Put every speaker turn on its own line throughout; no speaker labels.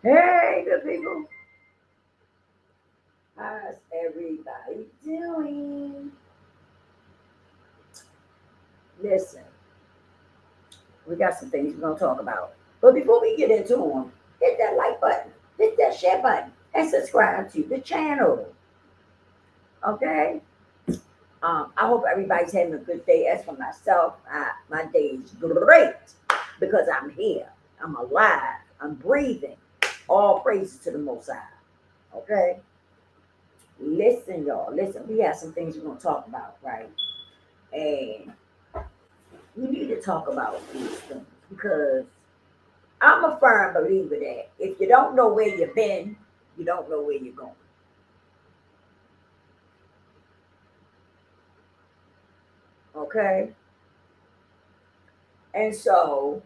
Hey, good people. How's everybody doing? Listen, we got some things we're going to talk about. But before we get into them, hit that like button, hit that share button, and subscribe to the channel. Okay? I hope everybody's having a good day. As for myself, my day is great because I'm here. I'm alive. I'm breathing. All praises to the Most High. Okay? Listen, y'all. Listen, we have some things we're going to talk about, right? And we need to talk about these things because I'm a firm believer that if you don't know where you've been, you don't know where you're going. Okay? And so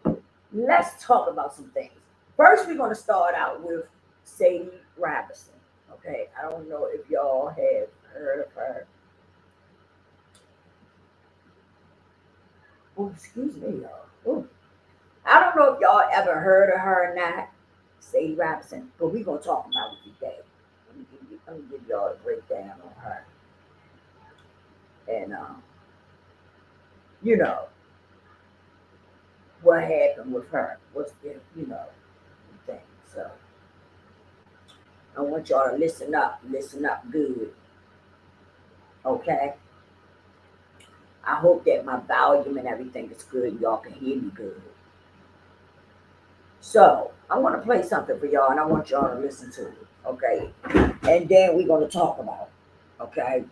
let's talk about some things. First, we're going to start out with Sadie Robinson. Okay? I don't know if y'all have heard of her. Oh, excuse me, y'all. Oh, I don't know if y'all ever heard of her or not, Sadie Robinson, but we're going to talk about it today. Let me give y'all a breakdown on her. And, you know, what happened with her. What's the, thing. So I want y'all to listen up good. Okay? I hope that my volume and everything is good. Y'all can hear me good. So I want to play something for y'all and I want y'all to listen to it. Okay? And then we're going to talk about it. Okay?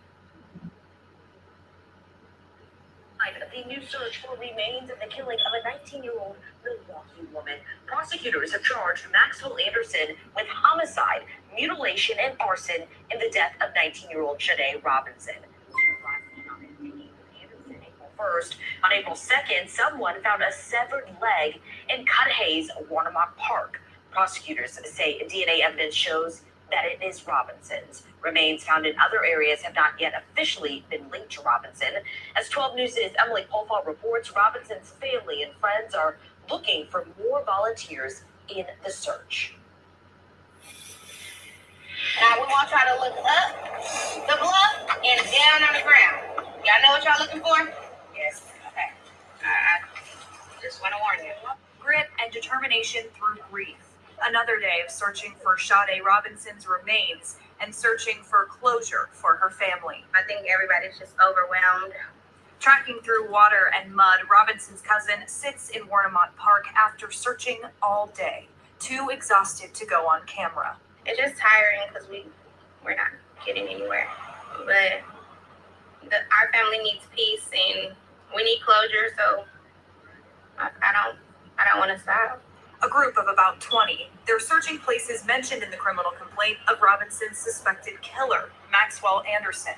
The new search for remains of the killing of a 19-year-old Milwaukee woman. Prosecutors have charged Maxwell Anderson with homicide, mutilation, and arson in the death of 19-year-old Sade Robinson. She was last seen on TV with Anderson April 1st. On April 2nd, someone found a severed leg in Cudahy's Warnock Park. Prosecutors say DNA evidence shows that it is Robinson's. Remains found in other areas have not yet officially been linked to Robinson. As 12 News' Emily Polfall reports, Robinson's family and friends are looking for more volunteers in the search. Now we want y'all to look up the bluff and down on the ground. Y'all know what y'all looking for? Yes. Okay. I just want to warn you. Grit and determination through grief. Another day of searching for Sade Robinson's remains and searching for closure for her family. I think everybody's just overwhelmed. Tracking through water and mud, Robinson's cousin sits in Warnock Park after searching all day, too exhausted to go on camera. It's just tiring because we're not getting anywhere. But our family needs peace and we need closure, so I don't want to stop. A group of about 20. They're searching places mentioned in the criminal complaint of Robinson's suspected killer, Maxwell Anderson,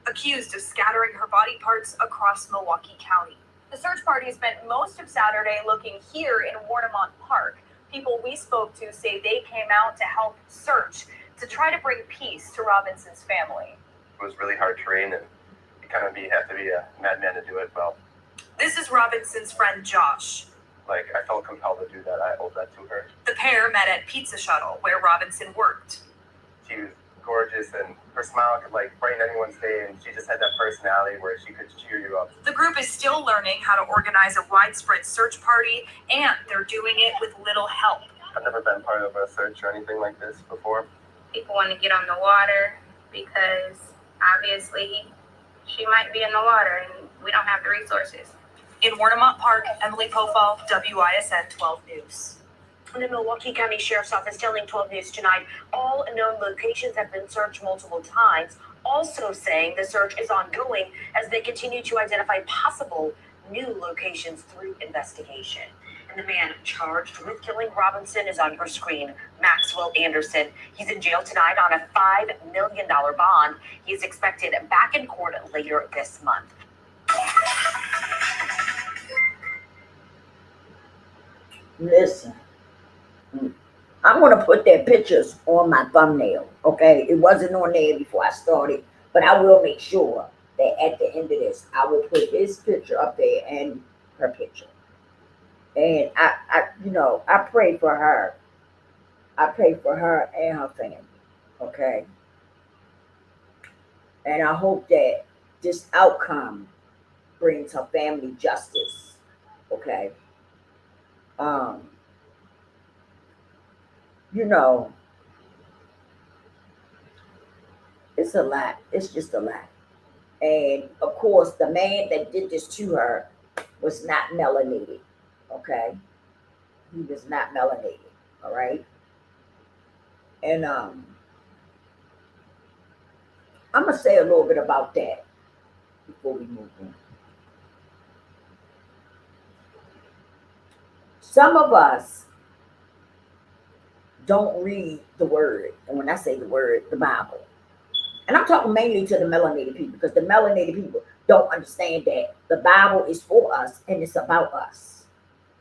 accused of scattering her body parts across Milwaukee County. The search party spent most of Saturday looking here in Warnock Park. People we spoke to say they came out to help search, to try to bring peace to Robinson's family.
It was really hard terrain, and you kind of have to be a madman to do it well.
This is Robinson's friend Josh.
I felt compelled to do that. I owed that to her.
The pair met at Pizza Shuttle, where Robinson worked.
She was gorgeous, and her smile could brighten anyone's day, and she just had that personality where she could cheer you up.
The group is still learning how to organize a widespread search party, and they're doing it with little help.
I've never been part of a search or anything like this before.
People want to get on the water because obviously she might be in the water and we don't have the resources.
In Warnock Park, Emily Pofall, WISN 12 News. The Milwaukee County Sheriff's Office telling 12 News tonight all known locations have been searched multiple times, also saying the search is ongoing as they continue to identify possible new locations through investigation. And the man charged with killing Robinson is on your screen, Maxwell Anderson. He's in jail tonight on a $5 million bond. He is expected back in court later this month. Listen, I'm going to put their pictures on my thumbnail, okay? It wasn't on there before I started, but I will make sure that at the end of this, I will put his picture up there and her picture. And I pray for her. I pray for her and her family. Okay. And I hope that this outcome brings her family justice. Okay. Um, you know, it's a lot. It's just a lot. And of course, the man that did this to her was not melanated. Okay. He was not melanated. All right. And I'm gonna say a little bit about that before we move on. Some of us don't read the word. And when I say the word, the Bible. And I'm talking mainly to the melanated people because the melanated people don't understand that the Bible is for us and it's about us.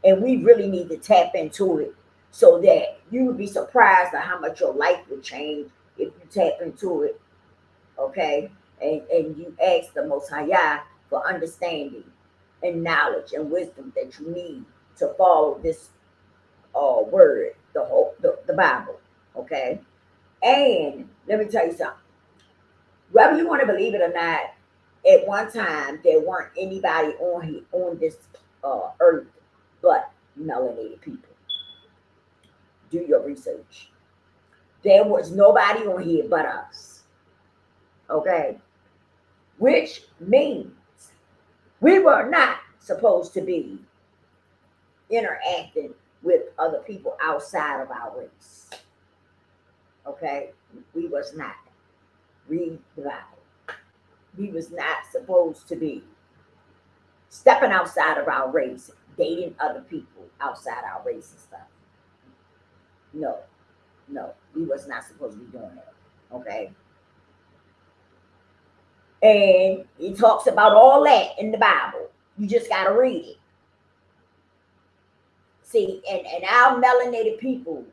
And we really need to tap into it so that you would be surprised at how much your life would change if you tap into it. Okay. And you ask the Most High Yah for understanding and knowledge and wisdom that you need to follow this word, the Bible. Okay. And let me tell you something. Whether you want to believe it or not, at one time there weren't anybody on this earth but melanated people. Do your research. There was nobody on here but us. Okay, which means we were not supposed to be interacting with other people outside of our race. Okay, we was not. Read the Bible. We was not supposed to be stepping outside of our race, dating other people outside our race and stuff. No, no, we was not supposed to be doing that. Okay. And it talks about all that in the Bible. You just gotta read it. See, and our melanated people,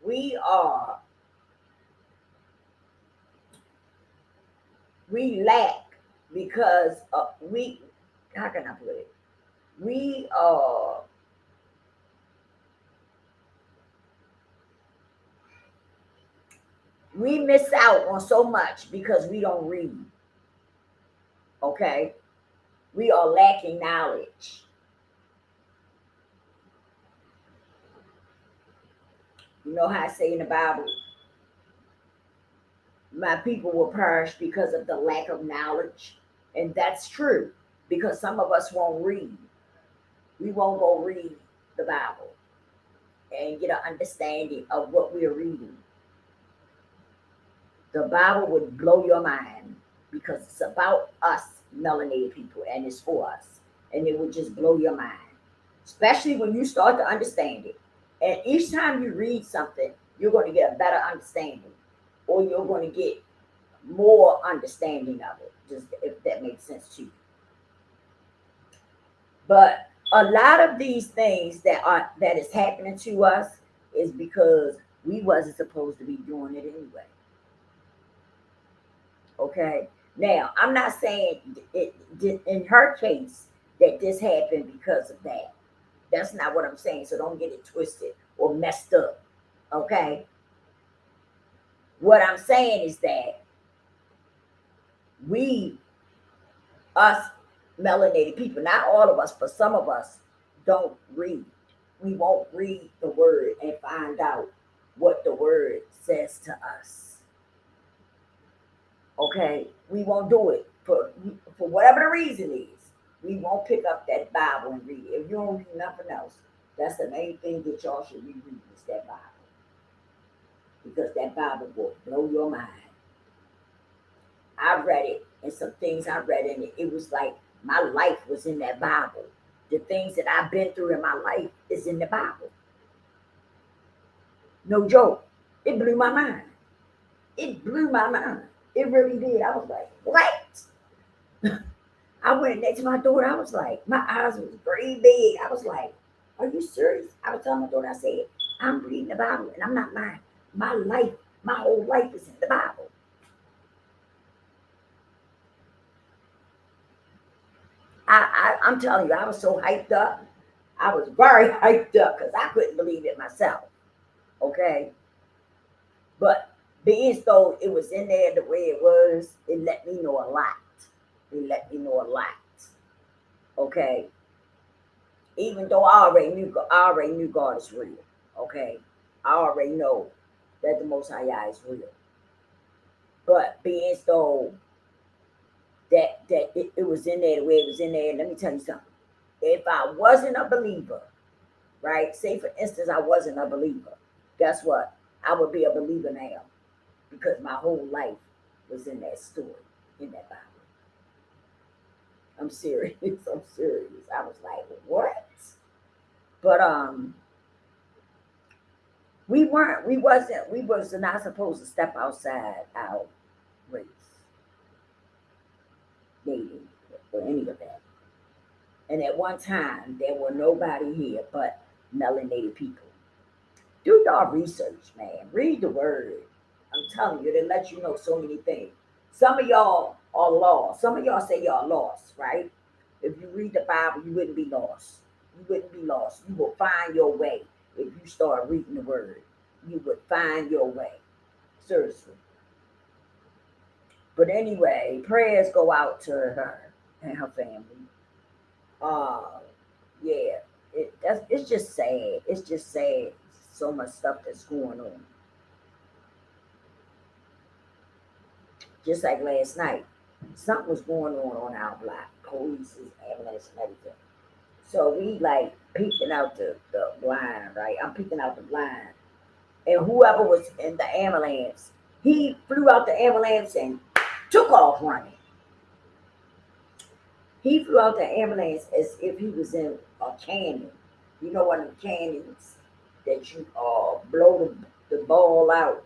we are we lack because we how can I put it? We we miss out on so much because we don't read. Okay, we are lacking knowledge. You know how I say in the Bible, my people will perish because of the lack of knowledge. And that's true because some of us won't read. We won't go read the Bible and get an understanding of what we're reading. The Bible would blow your mind because it's about us melanated people and it's for us. And it would just blow your mind, especially when you start to understand it. And each time you read something, you're going to get a better understanding or you're going to get more understanding of it, just if that makes sense to you. But a lot of these things that is happening to us is because we wasn't supposed to be doing it anyway. Okay. Now, I'm not saying it in her case that this happened because of that. That's not what I'm saying. So don't get it twisted or messed up. Okay. What I'm saying is that we, us melanated people, not all of us, but some of us don't read. We won't read the word and find out what the word says to us. Okay, we won't do it for whatever the reason is. We won't pick up that Bible and read it. If you don't read nothing else, that's the main thing that y'all should be reading is that Bible, because that Bible will blow your mind. I read it, and some things I read in it, it was like my life was in that Bible. The things that I've been through in my life is in the Bible. No joke. It blew my mind. It blew my mind. It really did. I was like, what? I went next to my daughter. I was like, my eyes was very big. I was like, are you serious? I was telling my daughter, I said, I'm reading the Bible and I'm not lying. My life, my whole life is in the Bible. I'm telling you, I was so hyped up. I was very hyped up because I couldn't believe it myself. Okay. But being though it was in there the way it was, it let me know a lot. It let me know a lot. Okay. Even though I already knew God is real. Okay. I already know that the Most High Yah is real. But being though it was in there the way it was in there, let me tell you something. If I wasn't a believer, right? Say for instance, I wasn't a believer. Guess what? I would be a believer now because my whole life was in that story, in that Bible. I'm serious. I'm serious. I was like, what? But we was not supposed to step outside our race, dating, or any of that. And at one time, there were nobody here but melanated people. Do y'all research, man. Read the word. I'm telling you, they let you know so many things. Some of y'all are lost. Some of y'all say y'all lost, right? If you read the Bible, you wouldn't be lost. You wouldn't be lost. You will find your way if you start reading the word. You would find your way. Seriously. But anyway, prayers go out to her and her family. Uh yeah. It's just sad. It's just sad. So much stuff that's going on. Just like last night, something was going on our block. Police, ambulance, and everything. So we like peeking out the blind, right? I'm peeking out the blind. And whoever was in the ambulance, he flew out the ambulance and took off running. He flew out the ambulance as if he was in a canyon. You know one of the canyons that you blow the ball out.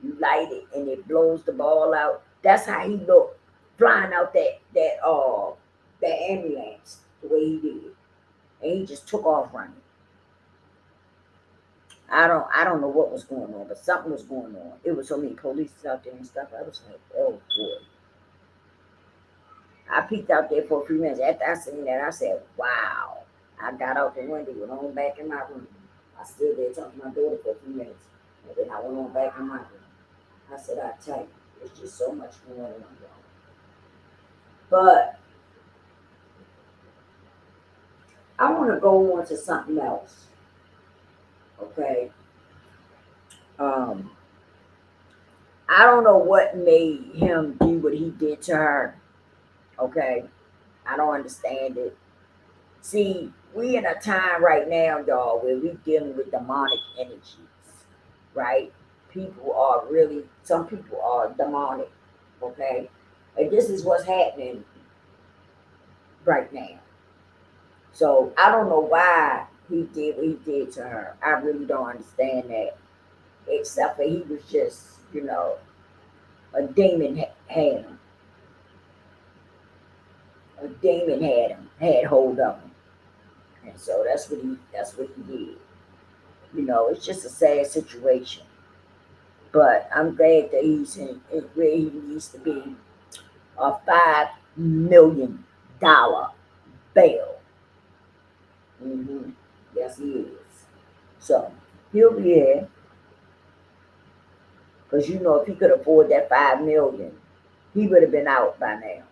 You light it and it blows the ball out. That's how he looked flying out that ambulance the way he did. And he just took off running. I don't know what was going on, but something was going on. It was so many police out there and stuff. I was like, oh boy. I peeked out there for a few minutes. After I seen that, I said, wow. I got out the window, went on back in my room. I stood there talking to my daughter for a few minutes. And then I went on back in my room. I said, I tell you, there's just so much going on, y'all. But I want to go on to something else. Okay. Um, I don't know what made him do what he did to her. Okay. I don't understand it. See, we in a time right now, y'all, where we dealing with demonic energies, right? Some people are demonic, okay? And this is what's happening right now. So I don't know why he did what he did to her. I really don't understand that. Except for he was just, a demon had him. A demon had hold of him. And so that's what he did. It's just a sad situation. But I'm glad that he's in where he needs to be. A $5 million bail. Yes, he is. So he'll be here because if he could afford that 5 million, he would have been out by now.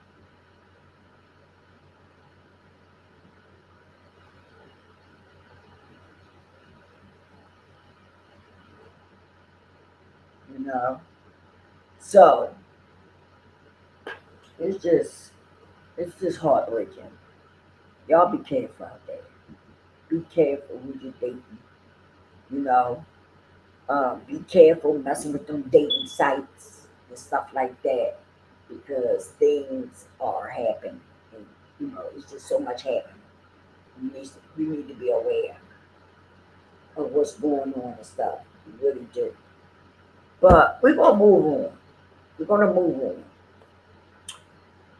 You know. So it's just heartbreaking. Y'all be careful out there. Be careful who you're dating. You know. Be careful messing with them dating sites and stuff like that because things are happening. And, it's just so much happening. We need to be aware of what's going on and stuff. We really do. But we're gonna move on. We're gonna move on.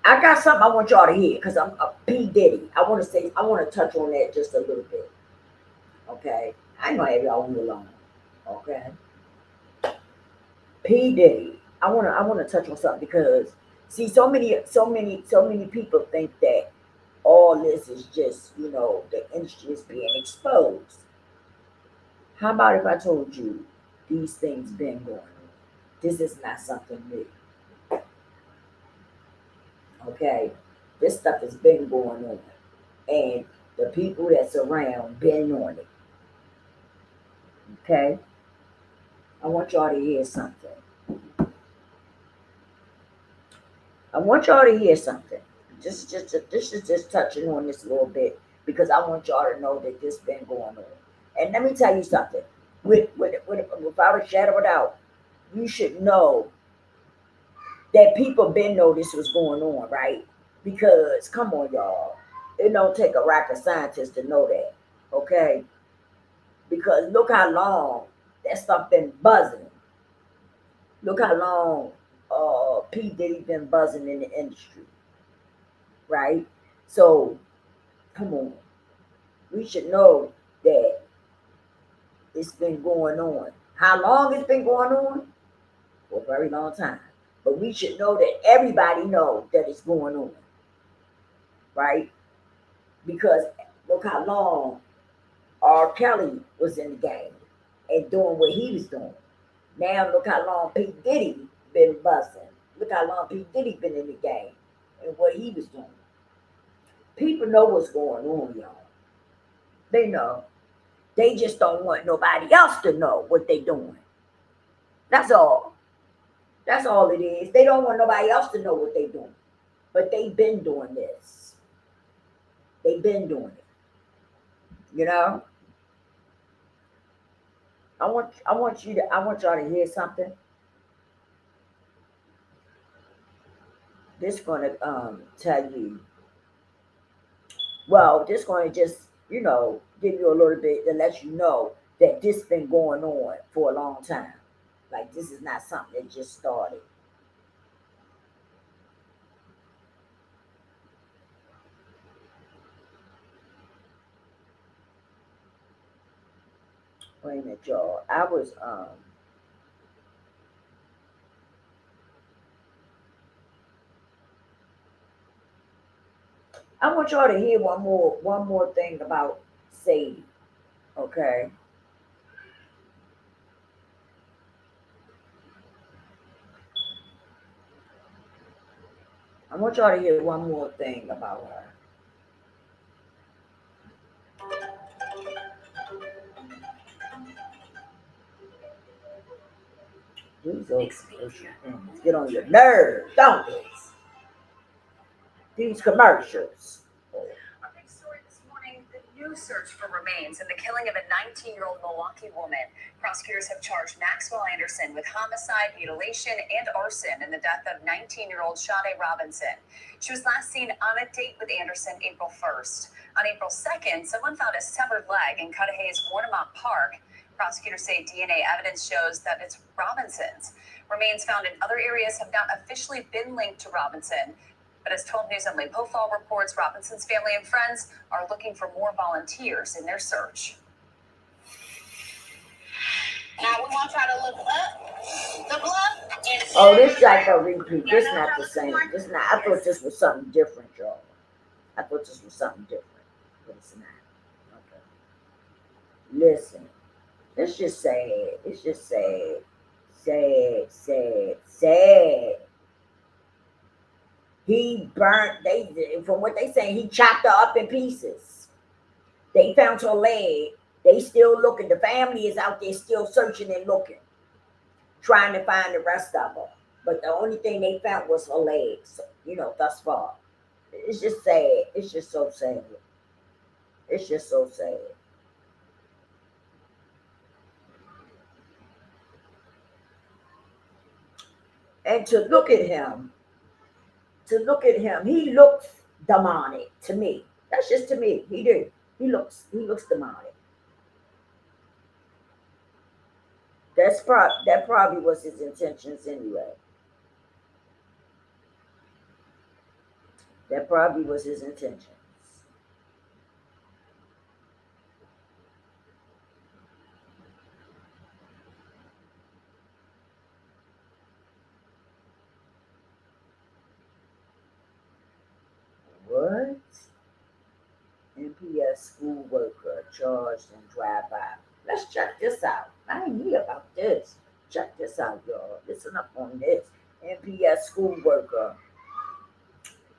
I got something I want y'all to hear because I'm a P Diddy. I want to touch on that just a little bit. Okay, I ain't gonna have y'all leave alone. Okay, P Diddy. I want to touch on something because see, so many people think that all this is just, the industry is being exposed. How about if I told you these things been going on? This is not something new, okay? This stuff has been going on, and the people that's around been on it, okay? I want y'all to hear something. I want y'all to hear something. This is just touching on this a little bit because I want y'all to know that this been going on. And let me tell you something. Without a shadow of a doubt, you should know that people been know this was going on, right? Because come on, y'all, it don't take a rocket scientist to know that, okay? Because look how long that stuff been buzzing. Look how long P Diddy been buzzing in the industry, right? So come on, we should know that it's been going on. How long it's been going on? For a very long time. But we should know that everybody know that it's going on, right? Because look how long R. Kelly was in the game and doing what he was doing. Now look how long P. Diddy been buzzing. Look how long P. Diddy been in the game and what he was doing. People know what's going on, y'all. They know. They just don't want nobody else to know what they doing. That's all. That's all it is. They don't want nobody else to know what they doing. But they've been doing this. They've been doing it. You know? I want y'all to hear something. This gonna tell you, well, this gonna just, give you a little bit to let you know that this been going on for a long time. Like this is not something that just started. Wait a minute, y'all. I want y'all to hear one more thing about Sadie. Okay. I want y'all to hear one more thing about her. These old commercial things get on your nerves, don't they? These commercials.
Our big story this morning, the new search for remains in the killing of a 19-year-old Milwaukee woman. Prosecutors have charged Maxwell Anderson with homicide, mutilation, and arson in the death of 19-year-old Sade Robinson. She was last seen on a date with Anderson April 1st. On April 2nd, someone found a severed leg in Cudahy's Warnemont Park. Prosecutors say DNA evidence shows that it's Robinson's. Remains found in other areas have not officially been linked to Robinson. But as 12 News Emily Pofall reports, Robinson's family and friends are looking for more volunteers in their search. Now we want y'all to look up, the blood, and
Oh, this like a repeat. This not the same. This not. I thought this was something different, y'all. I thought this was something different, but it's not. Okay. Listen, it's just sad. It's just sad, sad, sad, sad. He burnt. From what they say, he chopped her up in pieces. They found her leg. They still looking. The family is out there still searching and looking, trying to find the rest of her. But the only thing they found was her legs. Thus far, it's just sad. It's just so sad. It's just so sad. And to look at him, he looks demonic to me. That's just to me. He do. He looks demonic. That probably was his intentions anyway. That probably was his intentions. What? MPS school worker charged in drive-by. Let's check this out. I ain't hear about this. Check this out, y'all. Listen up on this. MPS school worker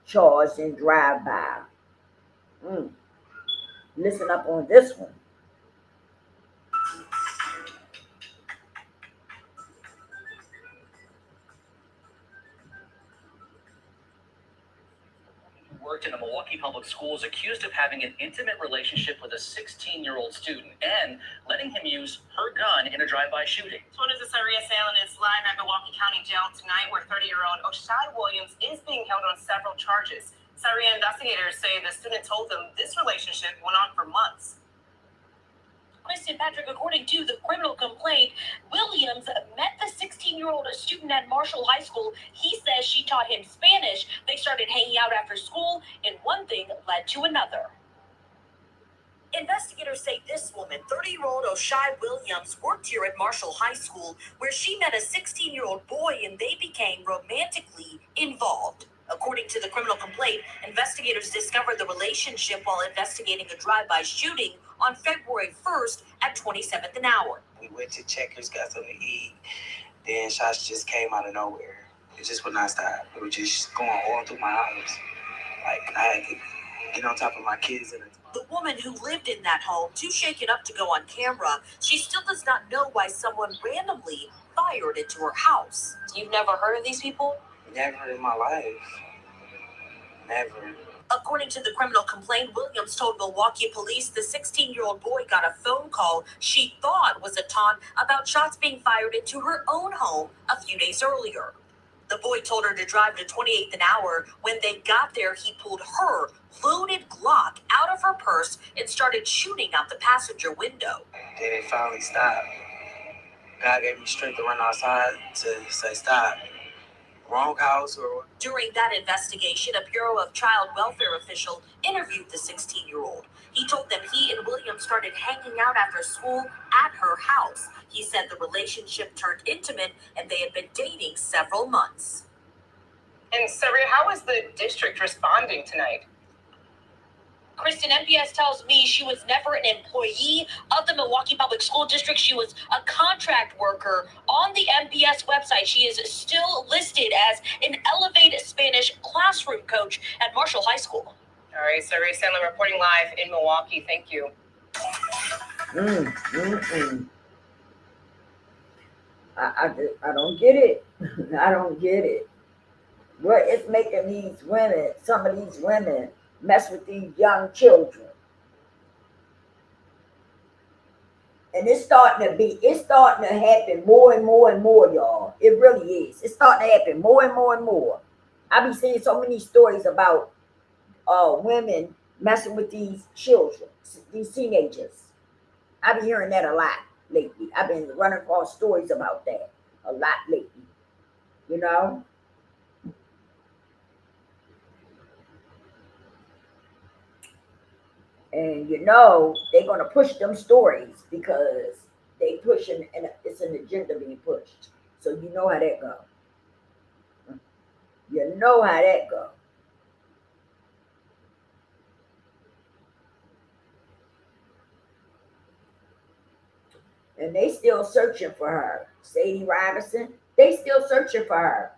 charged in drive-by. Mm. Listen up on this one.
Worked in a Milwaukee public school is accused of having an intimate relationship with a 16-year-old student and letting him use her gun in a drive-by shooting.
One is Saria Salin is live at Milwaukee County Jail tonight, where 30-year-old Oshai Williams is being held on several charges. Saria investigators say the student told them this relationship went on for months.
Kristen Patrick, according to the criminal complaint, Williams met the 16-year-old student at Marshall High School. He says she taught him Spanish. They started hanging out after school, and one thing led to another. Investigators say this woman, 30-year-old Oshai Williams, worked here at Marshall High School, where she met a 16-year-old boy and they became romantically involved. According to the criminal complaint, investigators discovered the relationship while investigating a drive-by shooting on February 1st at 27th and Hour.
We went to Checkers, got something to eat. Then shots just came out of nowhere. It just would not stop. It was just going all through my house. Like, I had to get on top of my kids.
The woman who lived in that home, too shaken up to go on camera, she still does not know why someone randomly fired into her house. You've never heard of these people?
Never in my life. Never.
According to the criminal complaint, Williams told Milwaukee police the 16-year-old boy got a phone call she thought was a taunt about shots being fired into her own home a few days earlier. The boy told her to drive to 28th and Hour. When they got there, he pulled her loaded Glock out of her purse and started shooting out the passenger window.
Then it finally stopped. God gave me strength to run outside to say stop. Wrong house or...
During that investigation, a Bureau of Child Welfare official interviewed the 16-year-old. He told them he and William started hanging out after school at her house. He said the relationship turned intimate and they had been dating several months.
And Saria, how is the district responding tonight?
Kristen, MPS tells me she was never an employee of the Milwaukee Public School District. She was a contract worker on the MPS website. She is still listed as an elevated Spanish classroom coach at Marshall High School.
All right, Saria Salin reporting live in Milwaukee. Thank you.
I don't get it. I don't get it. What is making these women, some of these women, mess with these young children? And it's starting to happen more and more and more, y'all. It really is. It's starting to happen more and more and more. I be seeing so many stories about women messing with these children, these teenagers. I be hearing that a lot lately. I've been running across stories about that a lot lately. You know? And you know, they're going to push them stories because they pushing, and it's an agenda being pushed. So you know how that go. You know how that go. And they still searching for her. Sade Robinson, they still searching for her.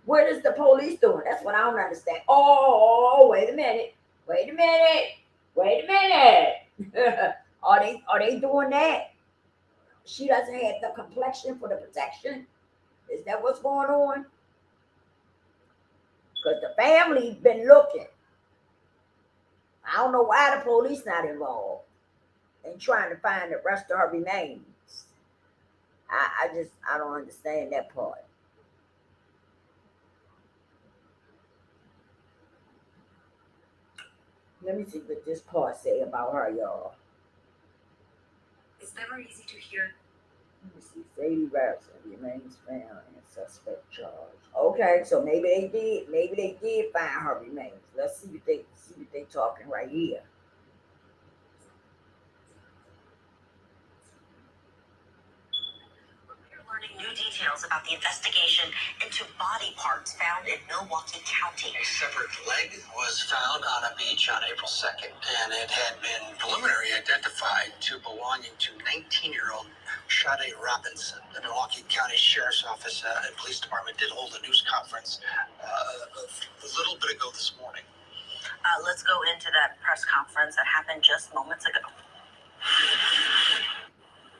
What is the police doing? That's what I don't understand. Oh, wait a minute. Are they doing that? She doesn't have the complexion for the protection. Is that what's going on? Because the family been looking. I don't know why the police not involved in trying to find the rest of her remains. I don't understand that part. Let me see what this part say about her, y'all.
It's never easy to hear.
Let me see. Sade Robinson remains found and suspect charged. Okay, so maybe they did find her remains. Let's see what they talking right here.
revealing new details about the investigation into body parts found in Milwaukee County.
A severed leg was found on a beach on April 2nd, and it had been preliminarily identified to belonging to 19-year-old Sade Robinson. The Milwaukee County Sheriff's Office and Police Department did hold a news conference a little bit ago this morning.
Let's go into that press conference that happened just moments ago.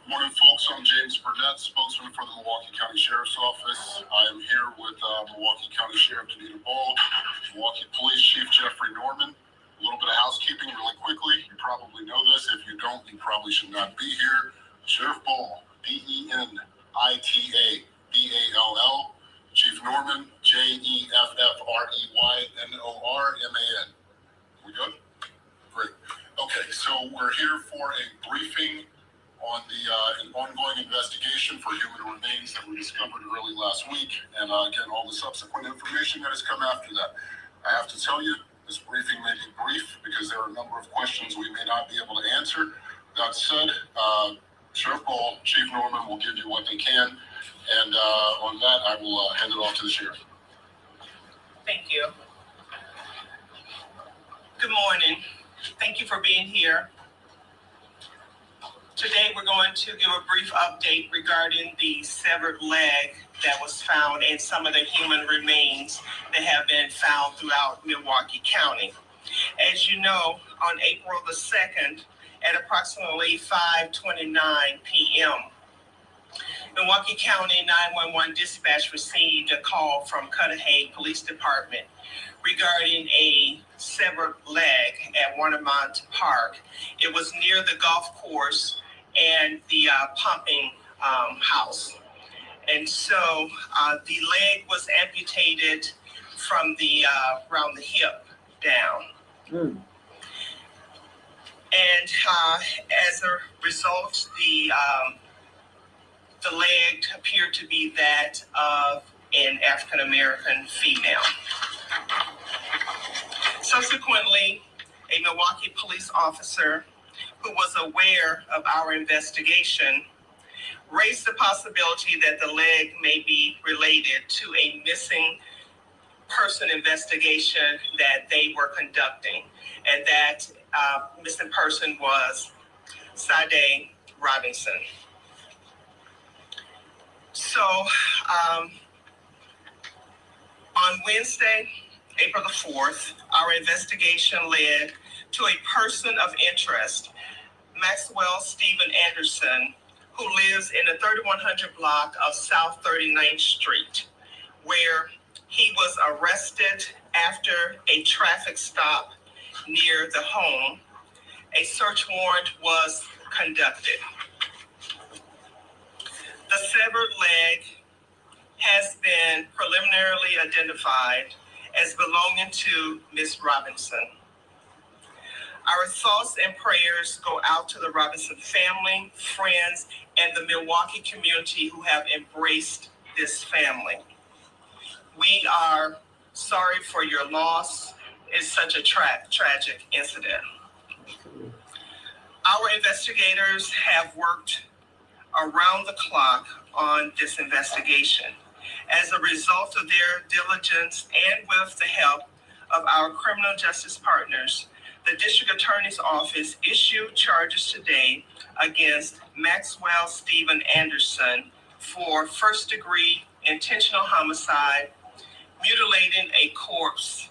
Morning, folks. I'm James Burnett, spokesman for the Milwaukee County Sheriff's Office. I am here with Milwaukee County Sheriff Danita Ball, Milwaukee Police Chief Jeffrey Norman. A little bit of housekeeping really quickly. You probably know this. If you don't, you probably should not be here. Sheriff Ball, DENITABALL. Chief Norman, JEFFREYNORMAN. We good? Great. Okay, so we're here for a briefing on an ongoing investigation for human remains that were discovered early last week, and again, all the subsequent information that has come after that. I have to tell you, this briefing may be brief because there are a number of questions we may not be able to answer. That said, Sheriff Ball, Chief Norman will give you what they can, and on that, I will hand it off to the Sheriff.
Thank you. Good morning. Thank you for being here. Today, we're going to give a brief update regarding the severed leg that was found and some of the human remains that have been found throughout Milwaukee County. As you know, on April the 2nd, at approximately 5:29 p.m., Milwaukee County 911 dispatch received a call from Cudahy Police Department regarding a severed leg at Warnemont Park. It was near the golf course and the pumping house. And so the leg was amputated from the around the hip down. And as a result, the leg appeared to be that of an African-American female. Subsequently, a Milwaukee police officer who was aware of our investigation raised the possibility that the leg may be related to a missing person investigation that they were conducting, and that missing person was Sade Robinson. So on Wednesday, April the 4th, our investigation led to a person of interest, Maxwell Stephen Anderson, who lives in the 3100 block of South 39th Street, where he was arrested after a traffic stop near the home. A search warrant was conducted. The severed leg has been preliminarily identified as belonging to Ms. Robinson. Our thoughts and prayers go out to the Robinson family, friends, and the Milwaukee community who have embraced this family. We are sorry for your loss. It's such a tragic incident. Our investigators have worked around the clock on this investigation. As a result of their diligence and with the help of our criminal justice partners, the District Attorney's Office issued charges today against Maxwell Stephen Anderson for first-degree intentional homicide, mutilating a corpse,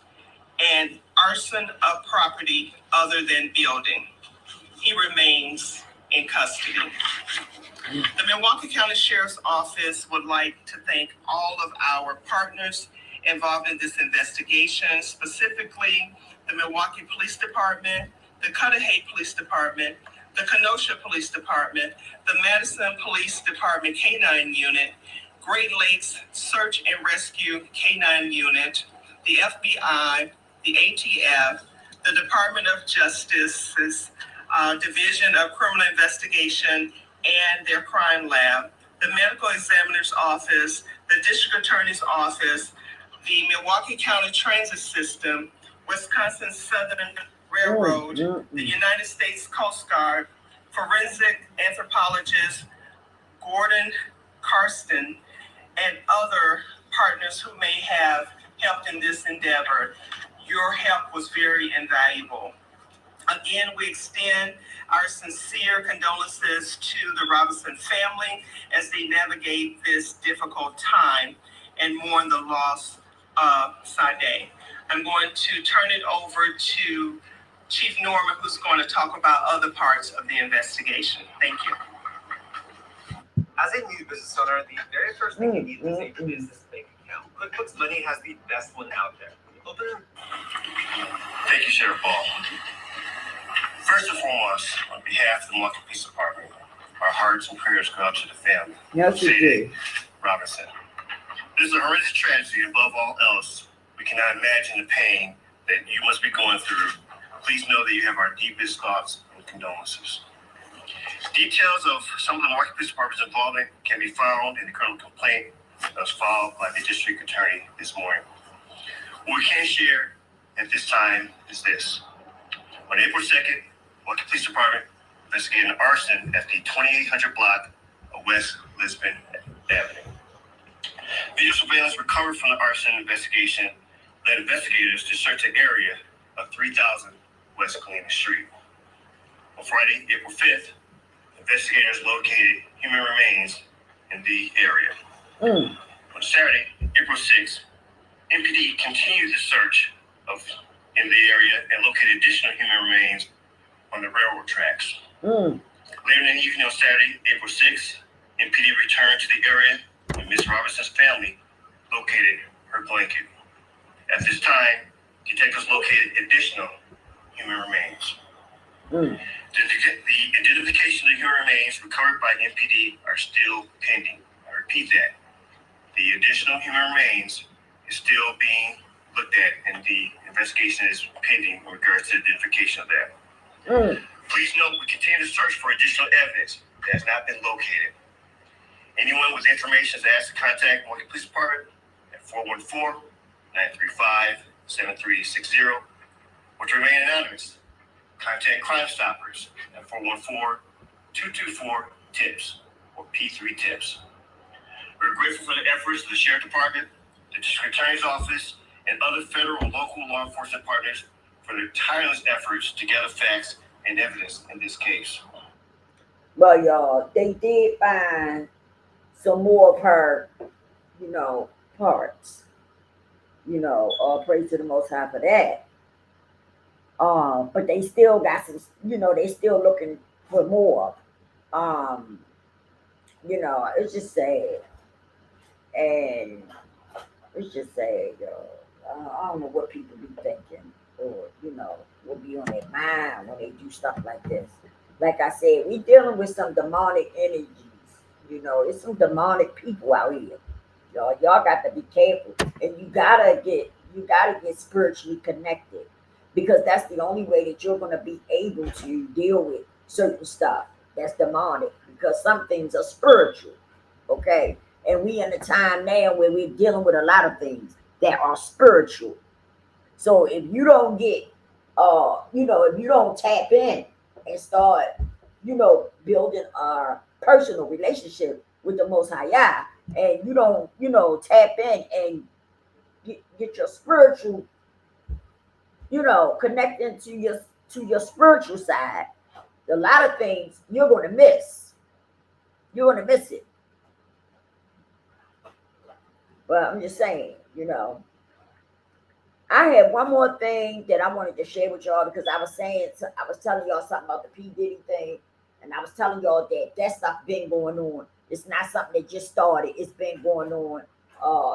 and arson of property other than building. He remains in custody. The Milwaukee County Sheriff's Office would like to thank all of our partners involved in this investigation, specifically the Milwaukee Police Department, the Cudahy Police Department, the Kenosha Police Department, the Madison Police Department K-9 Unit, Great Lakes Search and Rescue K-9 Unit, the FBI, the ATF, the Department of Justice's Division of Criminal Investigation and their crime lab, the Medical Examiner's Office, the District Attorney's Office, the Milwaukee County Transit System, Wisconsin Southern Railroad, the United States Coast Guard, forensic anthropologist Gordon Karsten, and other partners who may have helped in this endeavor. Your help was very invaluable. Again, we extend our sincere condolences to the Robinson family as they navigate this difficult time and mourn the loss of Sade. I'm going to turn it over to Chief Norman, who's going to talk about other parts of the investigation. Thank you.
As a new business owner, the very first thing you need is a business bank account. QuickBooks Money has the best one out there. Open it.
Thank you, Sheriff Ball. First and foremost, on behalf of the Monkey Police Department, our hearts and prayers go out to the family.
Yes, you do.
Robinson. This is a horrendous tragedy, and above all else, we cannot imagine the pain that you must be going through. Please know that you have our deepest thoughts and condolences. Details of some of the Monkey Police Department's involvement can be found in the criminal complaint that was filed by the district attorney this morning. What we can share at this time is this. On April 2nd, Monkey Police Department investigated an arson at the 2800 block of West Lisbon Avenue. Video surveillance recovered from the arson investigation led investigators to search the area of 3000 West Galena Street. On Friday, April 5th, investigators located human remains in the area. On Saturday, April 6th, MPD continued the search in the area and located additional human remains on the railroad tracks. Later in the evening on Saturday, April 6th, MPD returned to the area and Ms. Robinson's family located her blanket. At this time, detectives located additional human remains. The identification of human remains recovered by MPD are still pending. I repeat that. The additional human remains is still being looked at, and the investigation is pending in regards to the identification of that. Please note, we continue to search for additional evidence that has not been located. Anyone with information is asked to contact Monkey Police Department at 414-935-7360 or to remain anonymous. Contact Crime Stoppers at 414-224-TIPS or P3 TIPS. We're grateful for the efforts of the Sheriff Department, the District Attorney's Office, and other federal and local law enforcement partners for their tireless efforts to gather facts and evidence in this case.
Well, y'all, they did find some more of her, parts. Praise to the Most High for that. But they still got some, they still looking for more. It's just sad. And it's just sad, y'all. I don't know what people be thinking or, what be on their mind when they do stuff like this. Like I said, we dealing with some demonic energies. It's some demonic people out here. Y'all got to be careful. And you gotta get spiritually connected. Because that's the only way that you're gonna be able to deal with certain stuff that's demonic. Because some things are spiritual. Okay. And we in a time now where we're dealing with a lot of things that are spiritual. So if you don't get, if you don't tap in and start, building a personal relationship with the Most High Yah, and you don't, tap in and get your spiritual, connecting to your spiritual side, a lot of things you're going to miss. You're going to miss it. But I'm just saying, I had one more thing that I wanted to share with y'all because I was telling y'all something about the P. Diddy thing, and I was telling y'all that stuff been going on. It's not something that just started. It's been going on.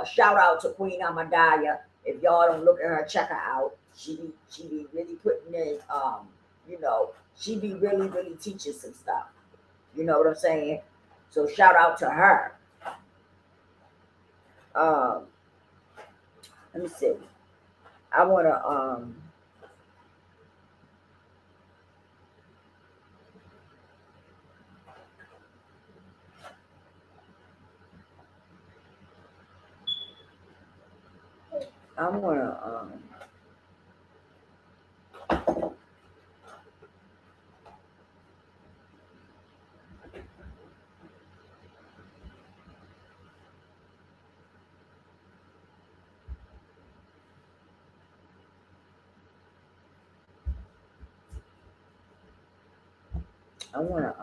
Shout out to Queen Amadaya. If y'all don't look at her, check her out. She be really putting in, she be really, really teaching some stuff. You know what I'm saying? So shout out to her. Let me see. I want to I wanna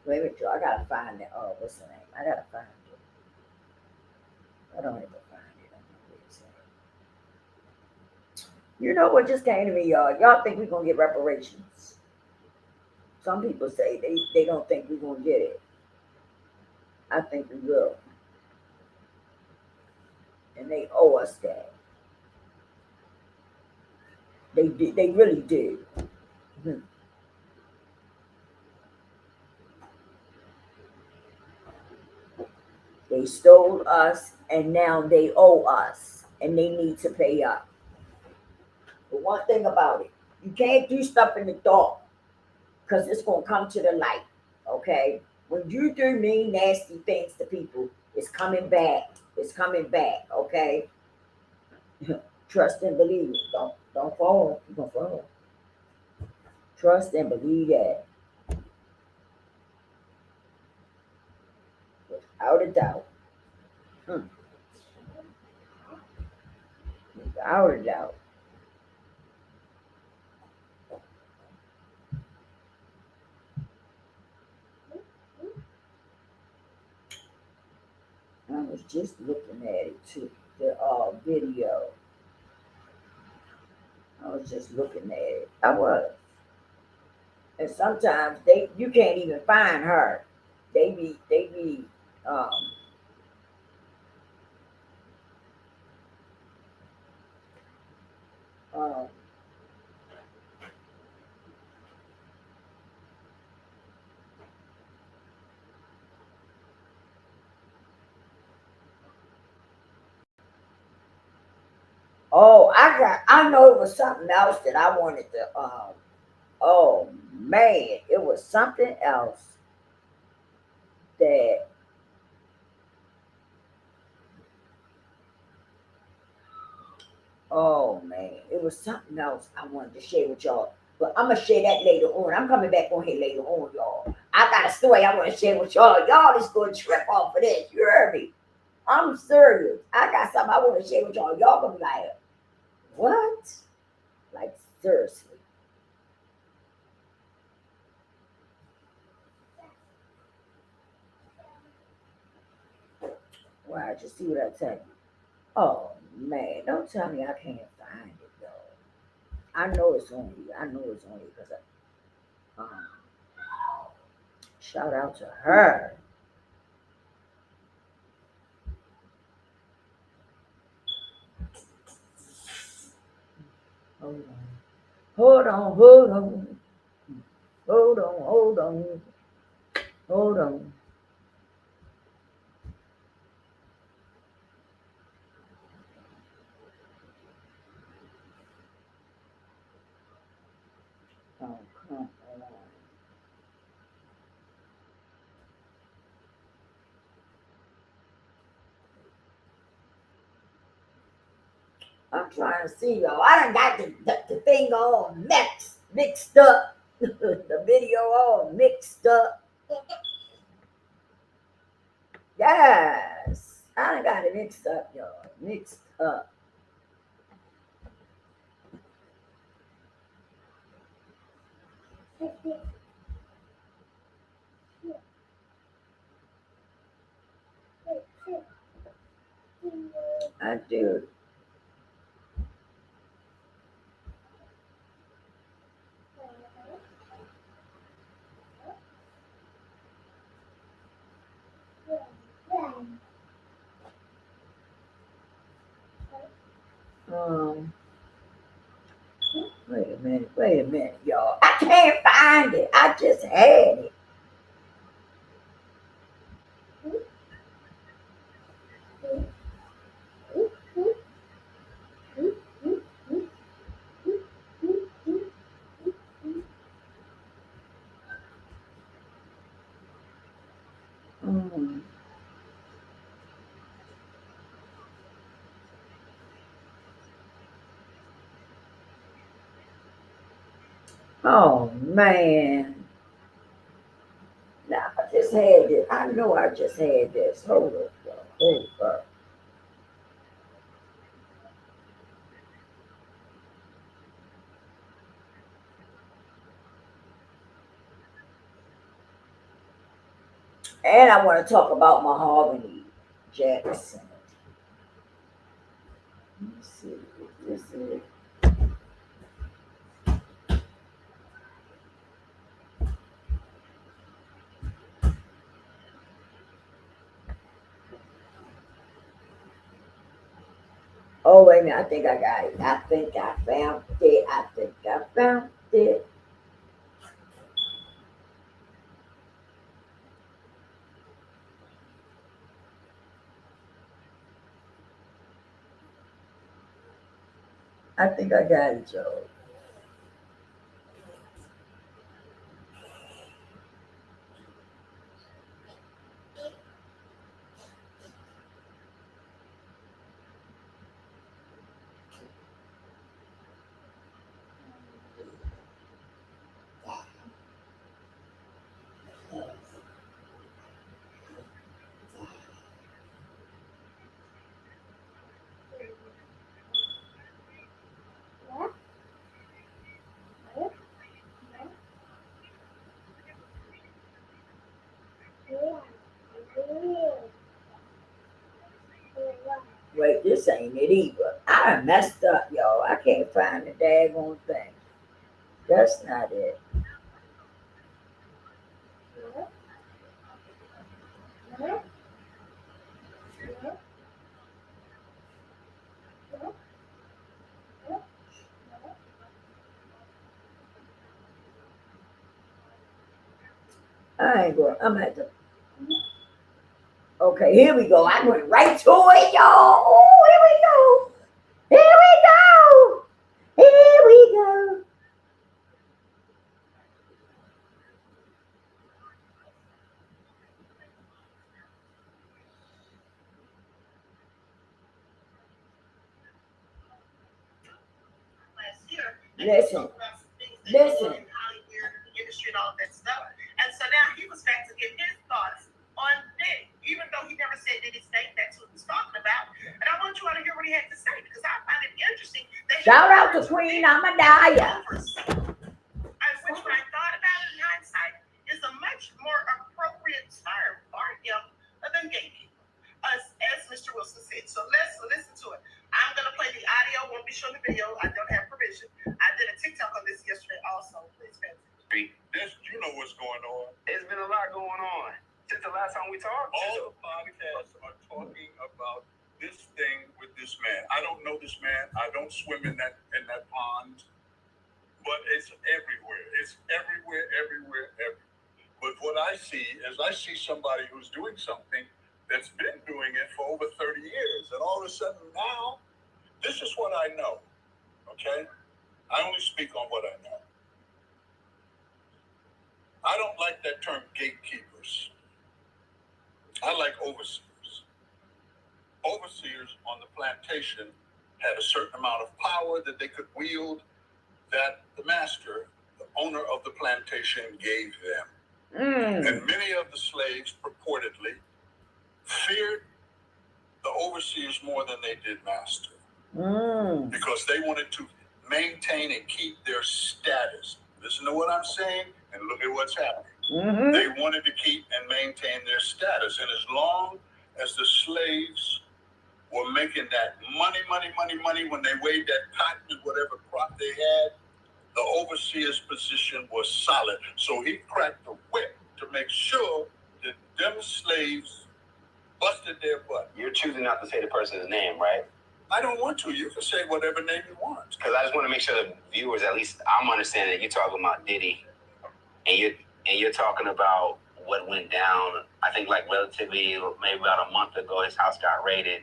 wait a minute, Joe. I gotta find it. Oh, what's the name? I gotta find it. I don't even find it. I don't know where it's at. You know what just came to me, y'all? Y'all think we're gonna get reparations? Some people say they don't think we're gonna get it. I think we will, and they owe us that. They do. They really do. Mhm. They stole us, and now they owe us, and they need to pay up. But one thing about it, you can't do stuff in the dark because it's gonna come to the light. Okay, when you do mean nasty things to people, it's coming back. It's coming back. Okay, trust and believe it. Don't fall. You gonna fall. Trust and believe that without a doubt. Hmm. Without a doubt. I was just looking at it too. The video. I was just looking at it. I was. And sometimes you can't even find her. They be um um oh, I know it was something else that I wanted to oh man, it was something else that oh man, it was something else I wanted to share with y'all. But I'm gonna share that later on. I'm coming back on here later on, y'all. I got a story I want to share with y'all. Y'all just gonna trip off of this. You heard me? I'm serious. I got something I want to share with y'all. Y'all gonna be like, what? Like seriously. Well, I just see what I tell you. Oh man, don't tell me I can't find it though. I know it's on you. I know it's on you because shout out to her. Hold on. Hold on, hold on, hold on, hold on, hold on. Oh, come on. I'm trying to see y'all. I done got the thing all mixed up. The video all mixed up. Yes. I done got it mixed up, y'all. Mixed up. I do. Um, wait a minute, y'all. I can't find it. I just had it. Um, oh man. Now I just had this. I know I just had this. Hold up, y'all. Hold up. And I want to talk about Mahogany Jackson. Let me see. This is. Oh, wait a minute. I think I got it. I think I found it. I think I found it. I think I got it, Joe. Wait, this ain't it either. I messed up, y'all. I can't find the daggone thing. That's not it. I ain't going. I'm at the. Okay, here we go. I went right to it, y'all. Oh, here we go. Here we go. Here we go. Listen. Listen.
Industry and all of that stuff. And so now he was back to get his thoughts on Diddy, even though he never said Diddy's name. That's what he was talking about. And I want you all to hear what he had to say because I find it interesting.
Shout out to Queen Amadaya.
And which, when I thought about it in hindsight, is a much more appropriate term for him than gatekeeper, as Mr. Wilson said. So let's listen to it. I'm going to play the audio. Won't be showing the video. I don't have permission. I did a TikTok on this yesterday also. Please pay attention.
You know what's going on.
It's been a lot going on since the last time we talked.
All the podcasts are talking about this thing with this man. I don't know this man. I don't swim in that pond, but it's everywhere. It's everywhere. But what I see is somebody who's doing something that's been doing it for over 30 years, and all of a sudden now, this is what I know. Okay, I only speak on what I know. I don't like that term gatekeepers. I like overseers. Overseers on the plantation had a certain amount of power that they could wield that the master, the owner of the plantation, gave them. And many of the slaves purportedly feared the overseers more than they did master. Because they wanted to maintain and keep their status. Listen to what I'm saying and look at what's happening. They wanted to keep and maintain their status. And as long as the slaves were making that money, when they weighed that cotton and whatever crop they had, the overseer's position was solid. So he cracked the whip to make sure that them slaves busted their butt.
You're choosing not to say the person's name, right?
I don't want to. You can say whatever name you want.
Because I just want to make sure the viewers, at least I'm understanding, that you're talking about Diddy, and you're talking about what went down. I think like relatively, maybe about a month ago, his house got raided,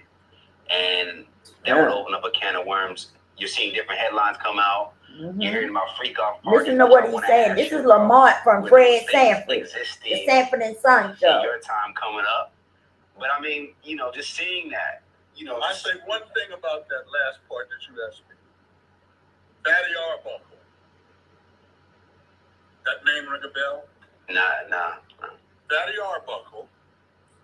and that would open up a can of worms. You're seeing different headlines come out. You're hearing about freak off parties.
Listen to what he's saying. This is Lamont from Fred Sanford, the Sanford and Son show.
Your time coming up. But I mean, just seeing that.
I say one thing about that last part that you asked me. Fatty Arbuckle. That name ring a bell?
Nah.
Fatty Arbuckle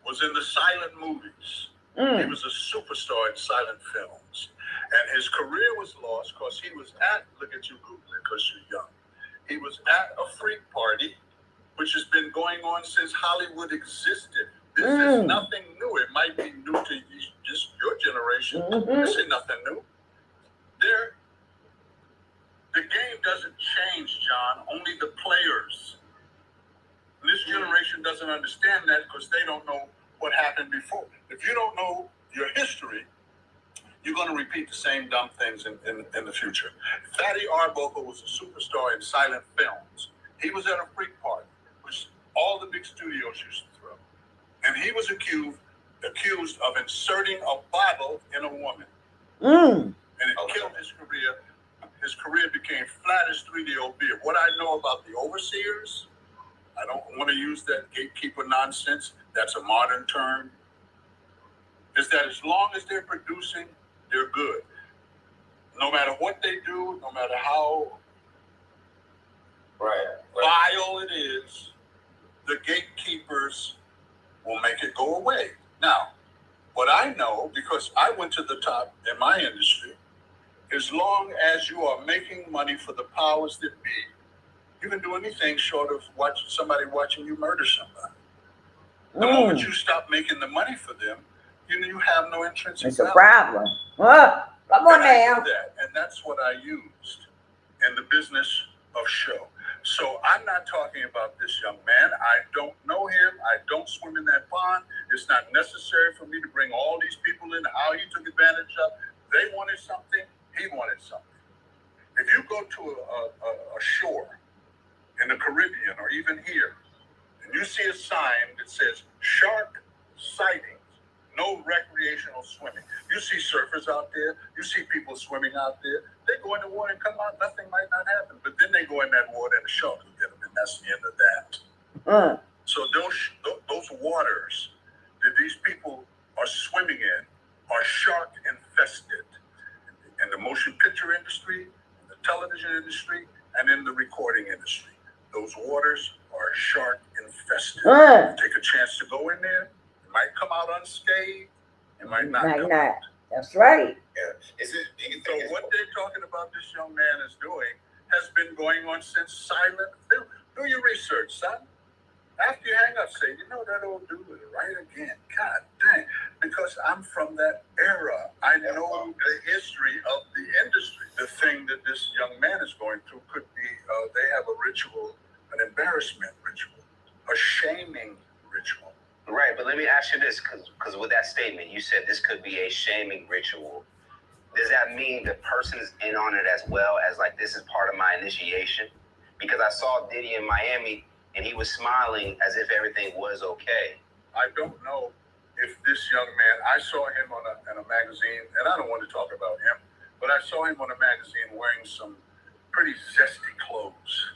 was in the silent movies. He was a superstar in silent films. And his career was lost because he was look at you Googling because you're young. He was at a freak party which has been going on since Hollywood existed. This is nothing new. It might be new to just your generation. This is nothing new. The game doesn't change, John. Only the players. And this generation doesn't understand that because they don't know what happened before. If you don't know your history, you're going to repeat the same dumb things in the future. Fatty Arbuckle was a superstar in silent films. He was at a freak party, which all the big studios used to throw. And he was accused of inserting a Bible in a woman. And it killed his career. His career became flat as 3D beer. What I know about the overseers, I don't want to use that gatekeeper nonsense. That's a modern term. Is that as long as they're producing, they're good. No matter what they do, no matter how vile it is, the gatekeepers will make it go away. Now, what I know, because I went to the top in my industry, as long as you are making money for the powers that be, you can do anything short of somebody watching you murder somebody. The moment you stop making the money for them, you have no intrinsic
value. It's a problem. Come on now.
And that's what I used in the business of show. So I'm not talking about this young man. I don't know him. I don't swim in that pond. It's not necessary for me to bring all these people in, how he took advantage of. They wanted something. He wanted something. If you go to a shore in the Caribbean or even here, and you see a sign that says shark sightings, no recreational swimming. You see surfers out there. You see people swimming out there. They go in the water and come out. Nothing might not happen. But then they go in that water and the shark will get them. And that's the end of that. So those waters that these people are swimming in are shark infested. In the motion picture industry, in the television industry, and in the recording industry. Those waters are shark infested. Take a chance to go in there. It might come out unscathed. It might not.
That's right.
Yeah. So what they're talking about this young man is doing has been going on since silent film. Do your research, son. After you hang up, say, that old dude was right again. God dang. Because I'm from that era. I know the history of the industry. The thing that this young man is going through could be, they have a ritual, an embarrassment ritual, a shaming ritual.
Right, but let me ask you this, because with that statement, you said this could be a shaming ritual. Does that mean the person is in on it as well as like this is part of my initiation? Because I saw Diddy in Miami and he was smiling as if everything was okay.
I don't know if this young man, I saw him in a magazine, and I don't want to talk about him, but I saw him on a magazine wearing some pretty zesty clothes.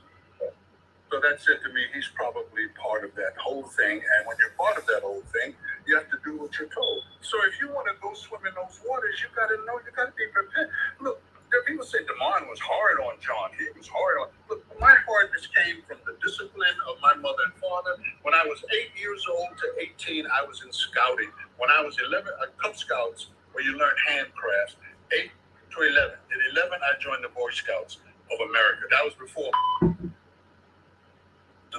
So that said to me, he's probably part of that whole thing. And when you're part of that whole thing, you have to do what you're told. So if you want to go swim in those waters, you got to know, you got to be prepared. Look, there people say DeMond was hard on John. He was hard on. Look, my hardness came from the discipline of my mother and father. When I was 8 years old to 18, I was in scouting. When I was 11, Cub Scouts, where you learn handcrafts. 8 to 11. At 11, I joined the Boy Scouts of America. That was before in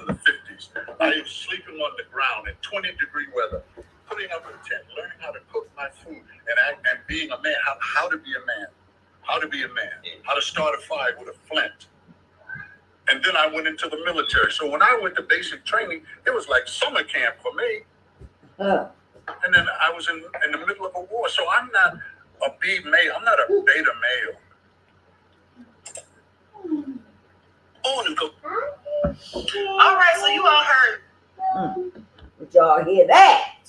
the 50s. I was sleeping on the ground in 20-degree weather, putting up a tent, learning how to cook my food, and being a man, how to be a man. How to be a man, how to start a fire with a flint. And then I went into the military. So when I went to basic training, it was like summer camp for me. And then I was in the middle of a war. So I'm not a B male. I'm not a beta male.
All right, so you all heard.
Did y'all hear that?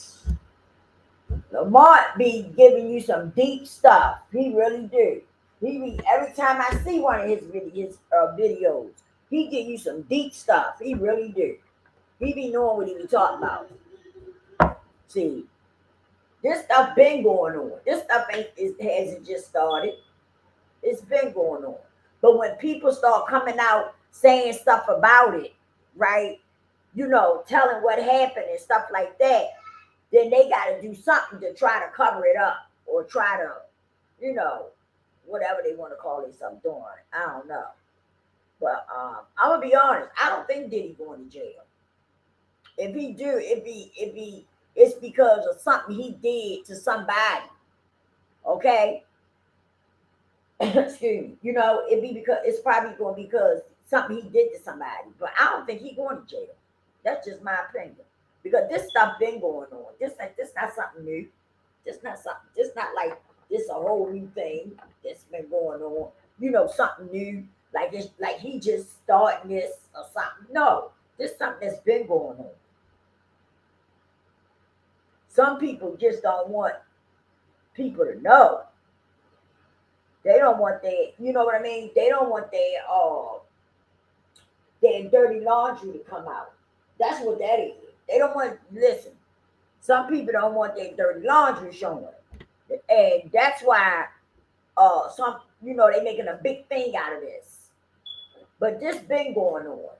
Lamont be giving you some deep stuff. He really do. Every time I see one of his videos, he give you some deep stuff. He really do. He be knowing what he be talking about. See, this stuff been going on. This stuff hasn't just started. It's been going on. But when people start coming out saying stuff about it, right? Telling what happened and stuff like that, then they got to do something to try to cover it up or try to, whatever they want to call themselves doing. I don't know. But I'm going to be honest. I don't think Diddy going to jail. If he do, it's because of something he did to somebody. Okay. Excuse me. You know, it be because it's probably going because something he did to somebody. But I don't think he going to jail. That's just my opinion. Because this stuff been going on. This not something new. This not like this a whole new thing that's been going on. You know, something new. Like it's like he just starting this or something. No, this something that's been going on. Some people just don't want people to know. They don't want their, you know what I mean? They don't want their dirty laundry to come out. That's what that is. They don't want, listen, some people don't want their dirty laundry showing. And that's why some, you know, they making a big thing out of this. But this been going on.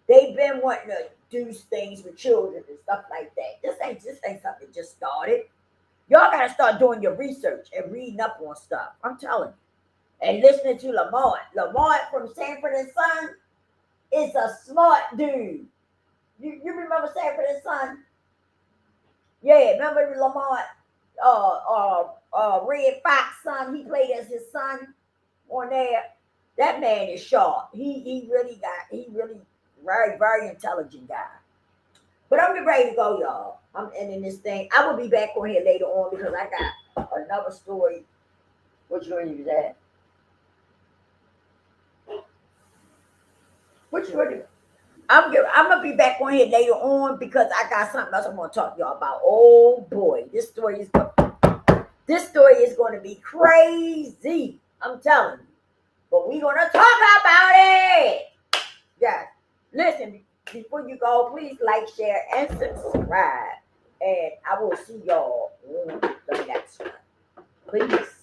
They've been wanting to do things with children and stuff like that. This ain't something that just started. Y'all gotta start doing your research and reading up on stuff. I'm telling you. And listening to Lamont. Lamont from Sanford and Son is a smart dude. You remember Sanford and Son? Yeah, remember Lamont, Red Fox son? He played as his son on there. That man is sharp. He really very, very intelligent guy. But I'm getting ready to go, y'all. I'm ending this thing. I will be back on here later on because I got another story. Which one you was at? Which one? I'm gonna be back on here later on because I got something else I'm gonna talk to y'all about. Oh boy, this story is going to be crazy. I'm telling you. But we're gonna talk about it. Guys, listen, before you go, please like, share, and subscribe. And I will see y'all on the next one. Please.